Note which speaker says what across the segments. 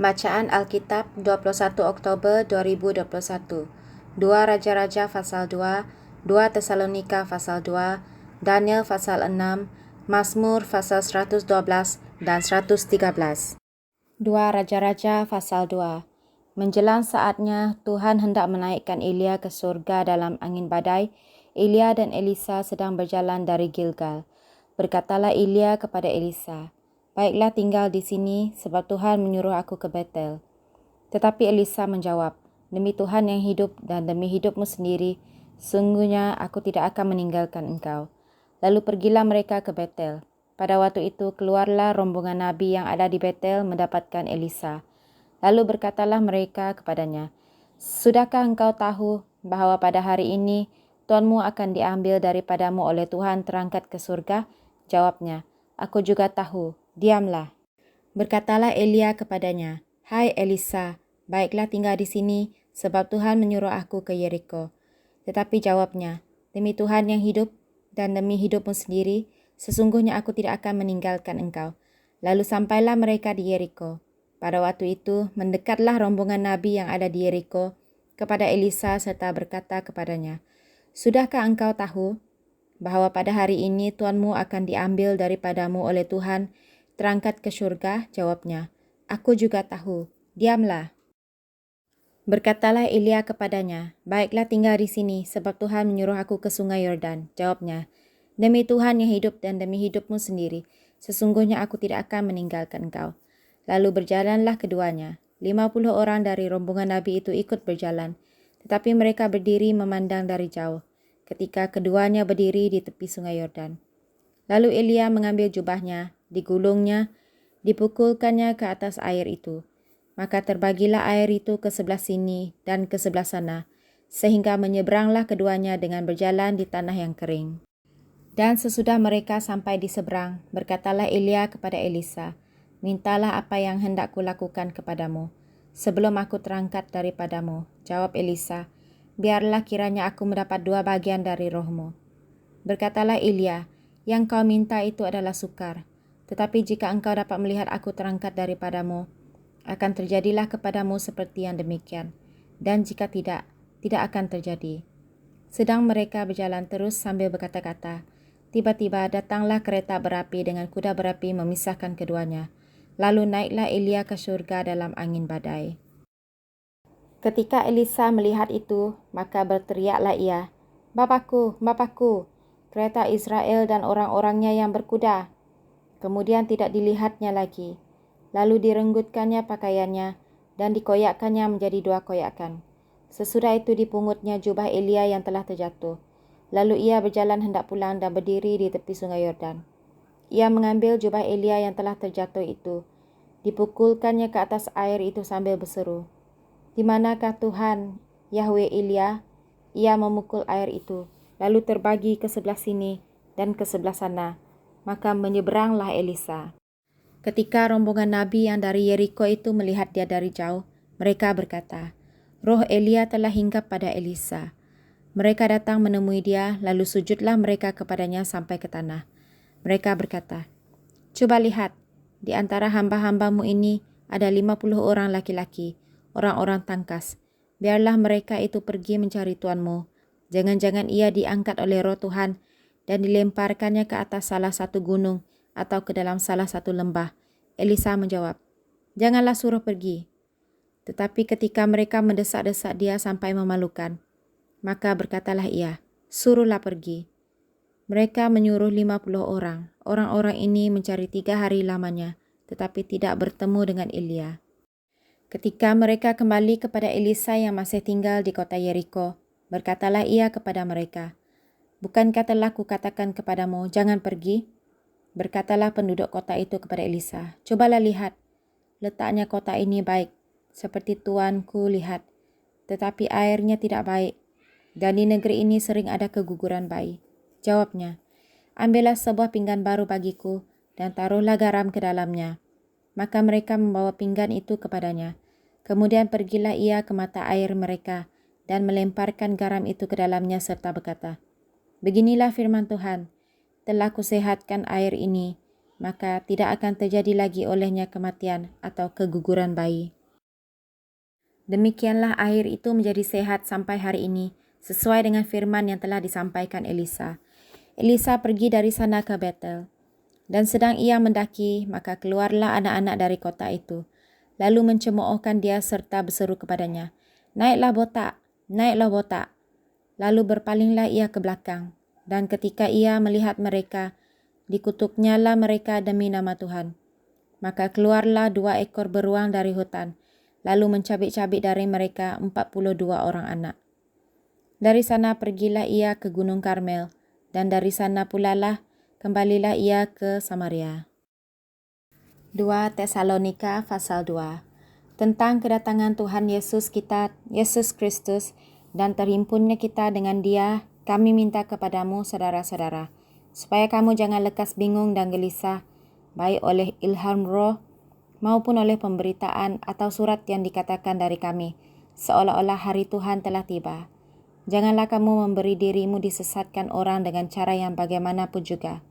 Speaker 1: Bacaan Alkitab 21 Oktober 2021. 2 Raja-Raja pasal 2, 2 Tesalonika pasal 2, Daniel pasal 6, Mazmur pasal 112 dan 113. 2 Raja-Raja pasal 2. Menjelang saatnya Tuhan hendak menaikkan Elia ke surga dalam angin badai, Elia dan Elisa sedang berjalan dari Gilgal. Berkatalah Elia kepada Elisa, "Baiklah tinggal di sini sebab Tuhan menyuruh aku ke Betel." Tetapi Elisa menjawab, "Demi Tuhan yang hidup dan demi hidupmu sendiri, sungguhnya aku tidak akan meninggalkan engkau." Lalu pergilah mereka ke Betel. Pada waktu itu keluarlah rombongan nabi yang ada di Betel mendapatkan Elisa. Lalu berkatalah mereka kepadanya, "Sudahkah engkau tahu bahwa pada hari ini tuanmu akan diambil daripadamu oleh Tuhan terangkat ke surga?" Jawabnya, "Aku juga tahu, diamlah." Berkatalah Elia kepadanya, "Hai Elisa, baiklah tinggal di sini, sebab Tuhan menyuruh aku ke Yeriko." Tetapi jawabnya, "Demi Tuhan yang hidup dan demi hidupmu sendiri, sesungguhnya aku tidak akan meninggalkan engkau." Lalu sampailah mereka di Yeriko. Pada waktu itu, mendekatlah rombongan nabi yang ada di Yeriko kepada Elisa serta berkata kepadanya, "Sudahkah engkau tahu bahwa pada hari ini tuanmu akan diambil daripadamu oleh Tuhan terangkat ke surga?" Jawabnya, "Aku juga tahu, diamlah." Berkatalah Elia kepadanya, "Baiklah tinggal di sini, sebab Tuhan menyuruh aku ke sungai Yordan." Jawabnya, "Demi Tuhan yang hidup dan demi hidupmu sendiri, sesungguhnya aku tidak akan meninggalkan engkau." Lalu berjalanlah keduanya. 50 orang dari rombongan nabi itu ikut berjalan, tetapi mereka berdiri memandang dari jauh, ketika keduanya berdiri di tepi sungai Yordan. Lalu Elia mengambil jubahnya, digulungnya, dipukulkannya ke atas air itu. Maka terbagilah air itu ke sebelah sini dan ke sebelah sana, sehingga menyeberanglah keduanya dengan berjalan di tanah yang kering. Dan sesudah mereka sampai di seberang, berkatalah Elia kepada Elisa, "Mintalah apa yang hendak kulakukan kepadamu, sebelum aku terangkat daripadamu." Jawab Elisa, "Biarlah kiranya aku mendapat 2 bagian dari rohmu." Berkatalah Elia, "Yang kau minta itu adalah sukar. Tetapi jika engkau dapat melihat aku terangkat daripadamu, akan terjadilah kepadamu seperti yang demikian. Dan jika tidak, tidak akan terjadi." Sedang mereka berjalan terus sambil berkata-kata, tiba-tiba datanglah kereta berapi dengan kuda berapi memisahkan keduanya. Lalu naiklah Elia ke surga dalam angin badai. Ketika Elisa melihat itu, maka berteriaklah ia, "Bapakku, Bapakku, kereta Israel dan orang-orangnya yang berkuda." Kemudian tidak dilihatnya lagi. Lalu direnggutkannya pakaiannya dan dikoyakkannya menjadi 2 koyakan. Sesudah itu dipungutnya jubah Elia yang telah terjatuh. Lalu ia berjalan hendak pulang dan berdiri di tepi sungai Yordan. Ia mengambil jubah Elia yang telah terjatuh itu, dipukulkannya ke atas air itu sambil berseru, "Di manakah Tuhan, Yahweh Elia?" Ia memukul air itu, lalu terbagi ke sebelah sini dan ke sebelah sana. Maka menyeberanglah Elisa. Ketika rombongan nabi yang dari Yeriko itu melihat dia dari jauh, mereka berkata, "Roh Elia telah hinggap pada Elisa." Mereka datang menemui dia, lalu sujudlah mereka kepadanya sampai ke tanah. Mereka berkata, "Coba lihat, di antara hamba-hambamu ini ada 50 orang laki-laki, orang-orang tangkas. Biarlah mereka itu pergi mencari tuanmu. Jangan-jangan ia diangkat oleh roh Tuhan dan dilemparkannya ke atas salah satu gunung atau ke dalam salah satu lembah." Elisa menjawab, "Janganlah suruh pergi." Tetapi ketika mereka mendesak-desak dia sampai memalukan, maka berkatalah ia, "Suruhlah pergi." Mereka menyuruh 50 orang. Orang-orang ini mencari 3 hari lamanya, tetapi tidak bertemu dengan Elia. Ketika mereka kembali kepada Elisa yang masih tinggal di kota Yeriko, berkatalah ia kepada mereka, "Bukankah telah kukatakan kepadamu, jangan pergi?" Berkatalah penduduk kota itu kepada Elisa, "Cobalah lihat, letaknya kota ini baik, seperti tuanku lihat, tetapi airnya tidak baik, dan di negeri ini sering ada keguguran bayi." Jawabnya, "Ambillah sebuah pinggan baru bagiku, dan taruhlah garam ke dalamnya." Maka mereka membawa pinggan itu kepadanya. Kemudian pergilah ia ke mata air mereka, dan melemparkan garam itu ke dalamnya serta berkata, "Beginilah firman Tuhan, telah kusehatkan air ini, maka tidak akan terjadi lagi olehnya kematian atau keguguran bayi. Demikianlah air itu menjadi sehat sampai hari ini, sesuai dengan firman yang telah disampaikan Elisa. Elisa pergi dari sana ke Betel. Dan sedang ia mendaki, maka keluarlah anak-anak dari kota itu, lalu mencemoohkan dia serta berseru kepadanya, "Naiklah botak, naiklah botak." Lalu berpalinglah ia ke belakang, dan ketika ia melihat mereka, dikutuknyalah mereka demi nama Tuhan. Maka keluarlah 2 ekor beruang dari hutan, lalu mencabik-cabik dari mereka 42 orang anak. Dari sana pergilah ia ke Gunung Karmel, dan dari sana pula lah kembalilah ia ke Samaria. 2 Tesalonika pasal 2. Tentang kedatangan Tuhan Yesus kita, Yesus Kristus, dan terhimpunnya kita dengan Dia, kami minta kepadamu saudara-saudara, supaya kamu jangan lekas bingung dan gelisah, baik oleh ilham roh maupun oleh pemberitaan atau surat yang dikatakan dari kami, seolah-olah hari Tuhan telah tiba. Janganlah kamu memberi dirimu disesatkan orang dengan cara yang bagaimanapun juga.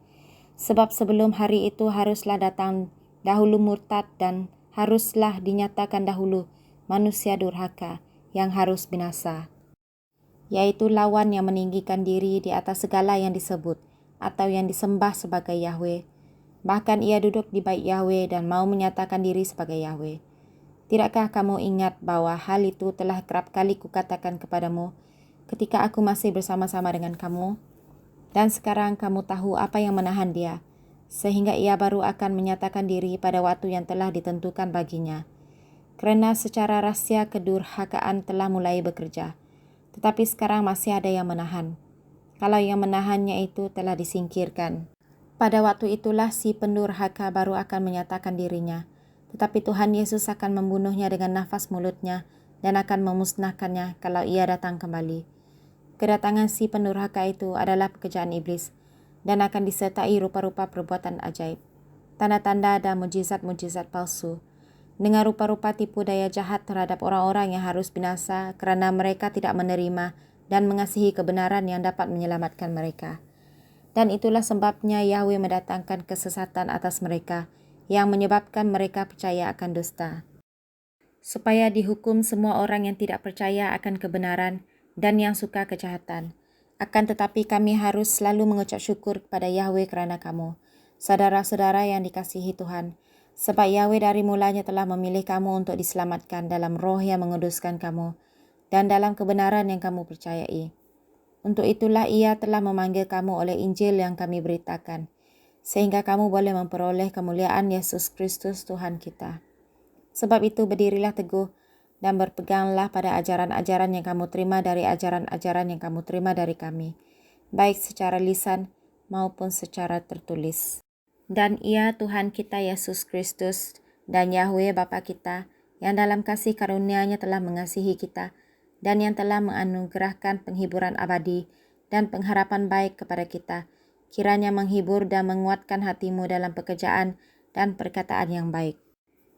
Speaker 1: Sebab sebelum hari itu haruslah datang dahulu murtad dan haruslah dinyatakan dahulu manusia durhaka yang harus binasa, yaitu lawan yang meninggikan diri di atas segala yang disebut atau yang disembah sebagai Yahweh. Bahkan ia duduk di bait Yahweh dan mau menyatakan diri sebagai Yahweh. Tidakkah kamu ingat bahwa hal itu telah kerap kali kukatakan kepadamu ketika aku masih bersama-sama dengan kamu? Dan sekarang kamu tahu apa yang menahan dia, sehingga ia baru akan menyatakan diri pada waktu yang telah ditentukan baginya. Kerana secara rahsia kedurhakaan telah mulai bekerja, tetapi sekarang masih ada yang menahan. Kalau yang menahannya itu telah disingkirkan, pada waktu itulah si pendurhaka baru akan menyatakan dirinya. Tetapi Tuhan Yesus akan membunuhnya dengan nafas mulutnya dan akan memusnahkannya kalau ia datang kembali. Kedatangan si pendurhaka itu adalah pekerjaan iblis dan akan disertai rupa-rupa perbuatan ajaib, tanda-tanda dan mujizat-mujizat palsu, dengan rupa-rupa tipu daya jahat terhadap orang-orang yang harus binasa kerana mereka tidak menerima dan mengasihi kebenaran yang dapat menyelamatkan mereka. Dan itulah sebabnya Yahweh mendatangkan kesesatan atas mereka yang menyebabkan mereka percaya akan dusta, supaya dihukum semua orang yang tidak percaya akan kebenaran dan yang suka kejahatan. Akan tetapi kami harus selalu mengucap syukur kepada Yahweh kerana kamu, saudara-saudara yang dikasihi Tuhan, sebab Yahweh dari mulanya telah memilih kamu untuk diselamatkan dalam roh yang menguduskan kamu dan dalam kebenaran yang kamu percayai. Untuk itulah ia telah memanggil kamu oleh Injil yang kami beritakan, sehingga kamu boleh memperoleh kemuliaan Yesus Kristus Tuhan kita. Sebab itu berdirilah teguh dan berpeganglah pada ajaran-ajaran yang kamu terima dari ajaran-ajaran yang kamu terima dari kami, baik secara lisan maupun secara tertulis. Dan ia Tuhan kita Yesus Kristus dan Yahweh Bapa kita, yang dalam kasih karunia-Nya telah mengasihi kita dan yang telah menganugerahkan penghiburan abadi dan pengharapan baik kepada kita, kiranya menghibur dan menguatkan hatimu dalam pekerjaan dan perkataan yang baik.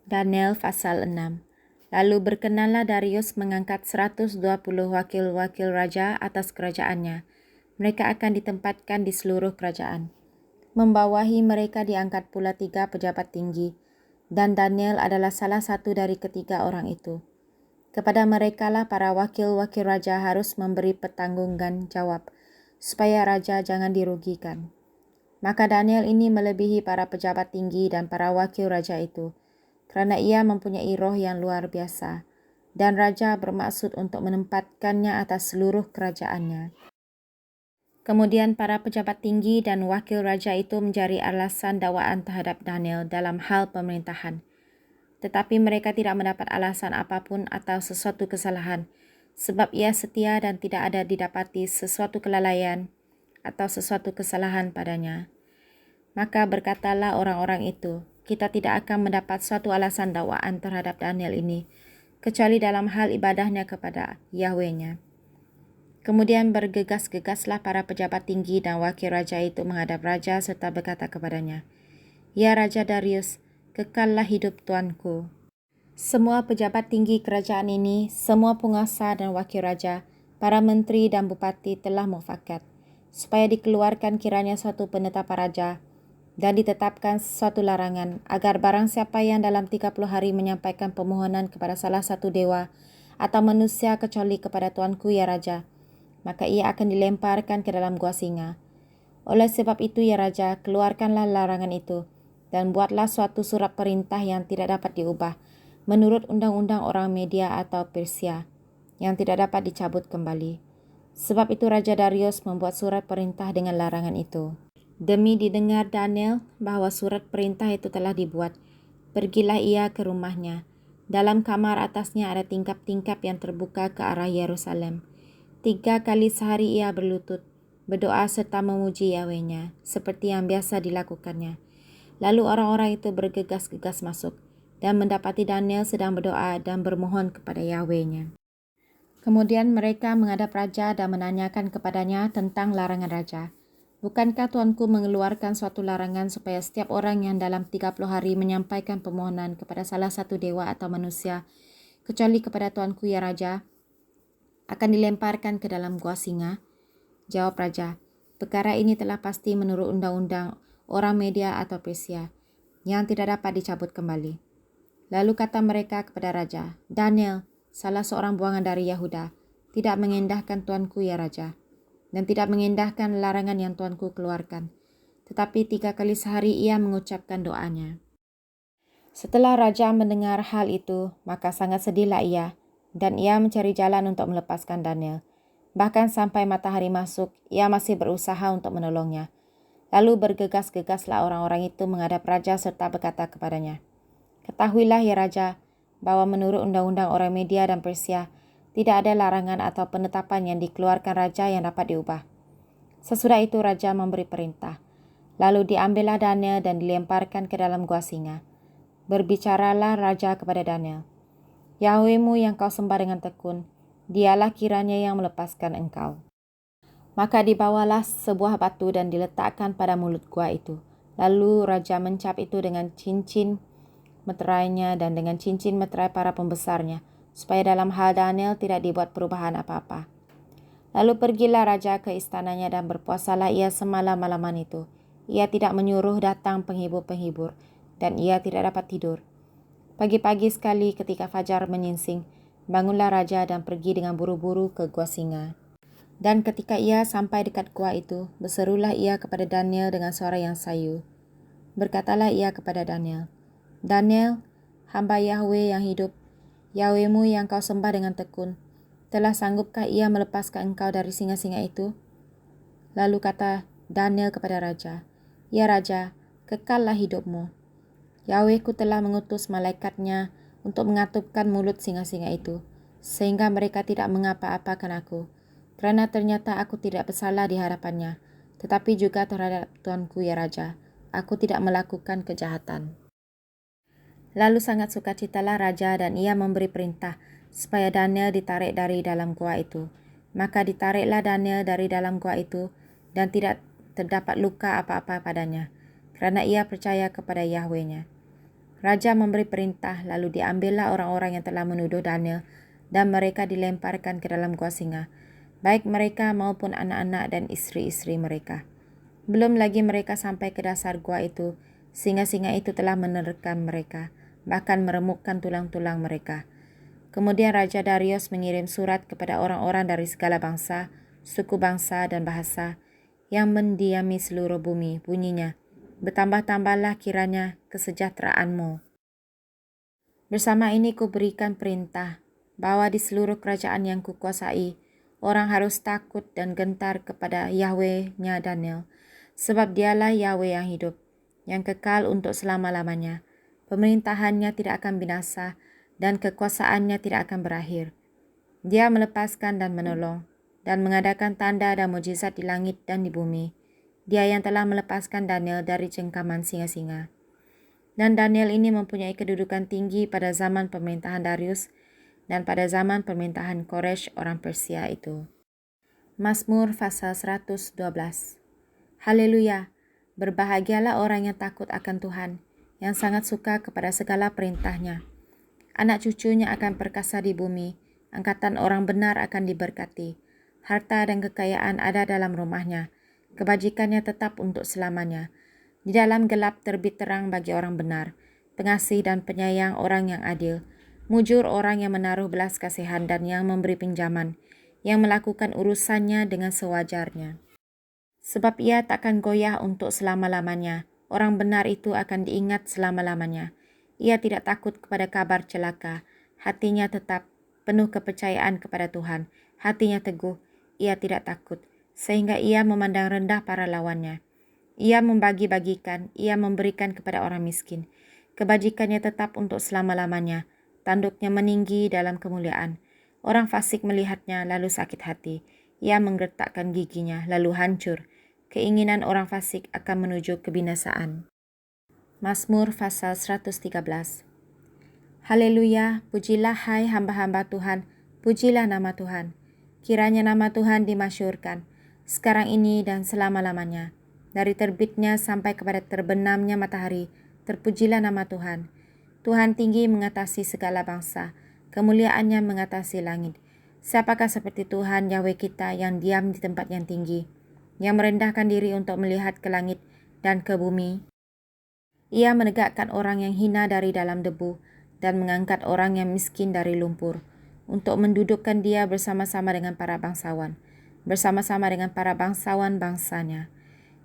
Speaker 1: Daniel pasal 6. Lalu berkenanlah Darius mengangkat 120 wakil-wakil raja atas kerajaannya. Mereka akan ditempatkan di seluruh kerajaan. Membawahi mereka diangkat pula 3 pejabat tinggi, dan Daniel adalah salah satu dari ketiga orang itu. Kepada merekalah para wakil-wakil raja harus memberi pertanggungan jawab, supaya raja jangan dirugikan. Maka Daniel ini melebihi para pejabat tinggi dan para wakil raja itu, kerana ia mempunyai roh yang luar biasa, dan raja bermaksud untuk menempatkannya atas seluruh kerajaannya. Kemudian para pejabat tinggi dan wakil raja itu mencari alasan dakwaan terhadap Daniel dalam hal pemerintahan. Tetapi mereka tidak mendapat alasan apapun atau sesuatu kesalahan, sebab ia setia dan tidak ada didapati sesuatu kelalaian atau sesuatu kesalahan padanya. Maka berkatalah orang-orang itu, kita tidak akan mendapat suatu alasan dakwaan terhadap Daniel ini, kecuali dalam hal ibadahnya kepada Yahweh-nya. Kemudian bergegas-gegaslah para pejabat tinggi dan wakil raja itu menghadap raja serta berkata kepadanya, "Ya Raja Darius, kekallah hidup tuanku. Semua pejabat tinggi kerajaan ini, semua penguasa dan wakil raja, para menteri dan bupati telah mufakat, supaya dikeluarkan kiranya suatu penetapan raja dan ditetapkan suatu larangan agar barang siapa yang dalam 30 hari menyampaikan permohonan kepada salah satu dewa atau manusia kecuali kepada Tuanku ya Raja, maka ia akan dilemparkan ke dalam gua singa. Oleh sebab itu ya Raja, keluarkanlah larangan itu dan buatlah suatu surat perintah yang tidak dapat diubah menurut undang-undang orang Media atau Persia yang tidak dapat dicabut kembali. Sebab itu Raja Darius membuat surat perintah dengan larangan itu. Demi didengar Daniel bahawa surat perintah itu telah dibuat, pergilah ia ke rumahnya. Dalam kamar atasnya ada tingkap-tingkap yang terbuka ke arah Yerusalem. 3 kali sehari ia berlutut, berdoa serta memuji Yahweh-nya, seperti yang biasa dilakukannya. Lalu orang-orang itu bergegas-gegas masuk dan mendapati Daniel sedang berdoa dan bermohon kepada Yahweh-nya. Kemudian mereka menghadap raja dan menanyakan kepadanya tentang larangan raja. Bukankah Tuanku mengeluarkan suatu larangan supaya setiap orang yang dalam 30 hari menyampaikan permohonan kepada salah satu dewa atau manusia, kecuali kepada Tuanku ya Raja, akan dilemparkan ke dalam gua singa? Jawab Raja, perkara ini telah pasti menurut undang-undang orang Media atau Persia, yang tidak dapat dicabut kembali. Lalu kata mereka kepada Raja, Daniel, salah seorang buangan dari Yahuda, tidak mengendahkan Tuanku ya Raja, dan tidak mengendahkan larangan yang Tuanku keluarkan. Tetapi 3 kali sehari ia mengucapkan doanya. Setelah Raja mendengar hal itu, maka sangat sedihlah ia, dan ia mencari jalan untuk melepaskan Daniel. Bahkan sampai matahari masuk, ia masih berusaha untuk menolongnya. Lalu bergegas-gegaslah orang-orang itu menghadap Raja serta berkata kepadanya, Ketahuilah ya Raja, bahwa menurut undang-undang orang Media dan Persia, tidak ada larangan atau penetapan yang dikeluarkan Raja yang dapat diubah. Sesudah itu Raja memberi perintah. Lalu diambillah Daniel dan dilemparkan ke dalam gua singa. Berbicaralah Raja kepada Daniel, Yahwehmu yang kau sembah dengan tekun, dialah kiranya yang melepaskan engkau. Maka dibawalah sebuah batu dan diletakkan pada mulut gua itu. Lalu Raja mencap itu dengan cincin meterainya dan dengan cincin meterai para pembesarnya, supaya dalam hal Daniel tidak dibuat perubahan apa-apa. Lalu pergilah Raja ke istananya dan berpuasalah ia semalam-malaman itu. Ia tidak menyuruh datang penghibur-penghibur dan ia tidak dapat tidur. Pagi-pagi sekali ketika fajar menyingsing, bangunlah Raja dan pergi dengan buru-buru ke gua singa. Dan ketika ia sampai dekat gua itu, berserulah ia kepada Daniel dengan suara yang sayu. Berkatalah ia kepada Daniel, Daniel, hamba Yahweh yang hidup, Yahwehmu yang kau sembah dengan tekun, telah sanggupkah ia melepaskan engkau dari singa-singa itu? Lalu kata Daniel kepada Raja, Ya Raja, kekallah hidupmu. Yahwehku telah mengutus malaikatnya untuk mengatupkan mulut singa-singa itu, sehingga mereka tidak mengapa-apakan aku, kerana ternyata aku tidak bersalah di hadapannya, tetapi juga terhadap Tuanku ya Raja, aku tidak melakukan kejahatan. Lalu sangat sukacitalah Raja dan ia memberi perintah supaya Daniel ditarik dari dalam gua itu. Maka ditariklah Daniel dari dalam gua itu dan tidak terdapat luka apa-apa padanya, kerana ia percaya kepada Yahweh-nya. Raja memberi perintah, lalu diambillah orang-orang yang telah menuduh Daniel dan mereka dilemparkan ke dalam gua singa, baik mereka maupun anak-anak dan istri-istri mereka. Belum lagi mereka sampai ke dasar gua itu, singa-singa itu telah menerkam mereka, bahkan meremukkan tulang-tulang mereka. Kemudian Raja Darius mengirim surat kepada orang-orang dari segala bangsa, suku bangsa dan bahasa yang mendiami seluruh bumi. Bunyinya, bertambah-tambahlah kiranya kesejahteraanmu. Bersama ini kuberikan perintah bahwa di seluruh kerajaan yang kukuasai, orang harus takut dan gentar kepada Yahweh-nya Daniel, sebab dialah Yahweh yang hidup, yang kekal untuk selama-lamanya. Pemerintahannya tidak akan binasa dan kekuasaannya tidak akan berakhir. Dia melepaskan dan menolong dan mengadakan tanda dan mujizat di langit dan di bumi. Dia yang telah melepaskan Daniel dari cengkaman singa-singa. Dan Daniel ini mempunyai kedudukan tinggi pada zaman pemerintahan Darius dan pada zaman pemerintahan Koresh orang Persia itu. Mazmur pasal 112. Haleluya, berbahagialah orang yang takut akan Tuhan, yang sangat suka kepada segala perintahnya. Anak cucunya akan perkasa di bumi, angkatan orang benar akan diberkati. Harta dan kekayaan ada dalam rumahnya, kebajikannya tetap untuk selamanya. Di dalam gelap terbit terang bagi orang benar, pengasih dan penyayang orang yang adil, mujur orang yang menaruh belas kasihan dan yang memberi pinjaman, yang melakukan urusannya dengan sewajarnya. Sebab ia takkan goyah untuk selama-lamanya. Orang benar itu akan diingat selama-lamanya. Ia tidak takut kepada kabar celaka. Hatinya tetap penuh kepercayaan kepada Tuhan. Hatinya teguh, ia tidak takut, sehingga ia memandang rendah para lawannya. Ia membagi-bagikan, ia memberikan kepada orang miskin. Kebajikannya tetap untuk selama-lamanya. Tanduknya meninggi dalam kemuliaan. Orang fasik melihatnya lalu sakit hati. Ia menggertakkan giginya lalu hancur. Keinginan orang fasik akan menuju kebinasaan. Mazmur pasal 113. Haleluya, pujilah hai hamba-hamba Tuhan, pujilah nama Tuhan. Kiranya nama Tuhan dimasyhurkan, sekarang ini dan selama-lamanya. Dari terbitnya sampai kepada terbenamnya matahari, terpujilah nama Tuhan. Tuhan tinggi mengatasi segala bangsa, kemuliaannya mengatasi langit. Siapakah seperti Tuhan Yahweh kita yang diam di tempat yang tinggi, yang merendahkan diri untuk melihat ke langit dan ke bumi? Ia menegakkan orang yang hina dari dalam debu, dan mengangkat orang yang miskin dari lumpur, untuk mendudukkan dia bersama-sama dengan para bangsawan, bersama-sama dengan para bangsawan bangsanya.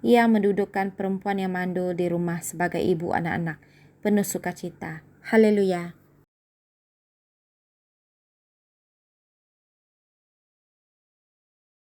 Speaker 1: Ia mendudukkan perempuan yang mandul di rumah sebagai ibu anak-anak, penuh sukacita. Haleluya.